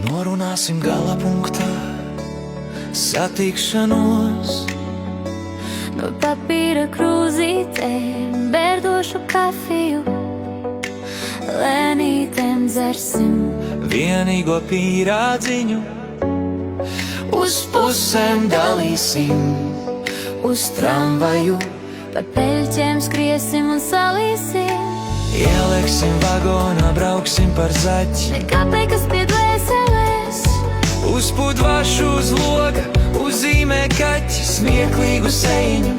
Norunāsim gala punktā satikšanos. No papīra krūzītēm bērdošu kafiju, lēnītēm dzersim Vienīgo pīrādziņu uz pusēm dalīsim. uz tramvaju, pa peļķēm skriesim un salīsim. Ieleksim vagonā, brauksim par zaķi. Kāpēc pie dvēseles? Uz pudvašu, uz loga, uzzīmē kaķi, smieklīgu seiņu,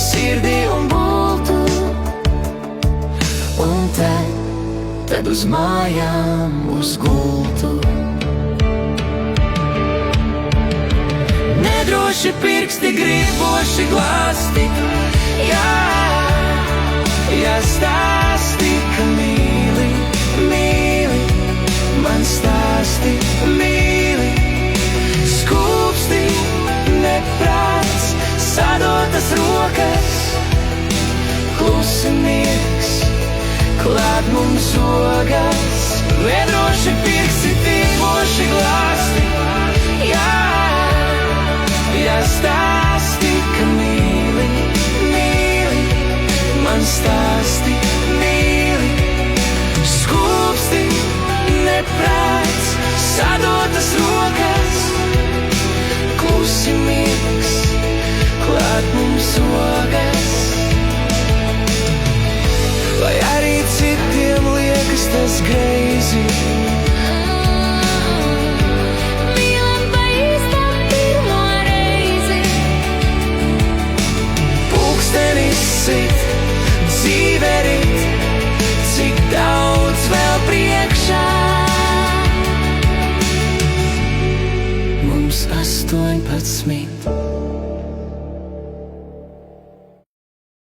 sirdī un bultu. Un tad uz mājām, uz gultu. Nedroši pirksti, griboši glāsti, jā, stāsti, ka mīli, mīli, man stāsti, mīli. Skūpsti, neprāts, sadotas rokas, klusi miegs, klāt mums ogas. Nedroši pirksti, griboši glāsti, jā, stāsti, ka mīli, mīli, man stāsti, mīli. Skūpsti, neprāts, sadotas rokas, klusi miegs, klāt mums ogas. Vai arī citiem liekas tas greizi? Dzīve rit, cik daudz vēl priekšā. Mums 18.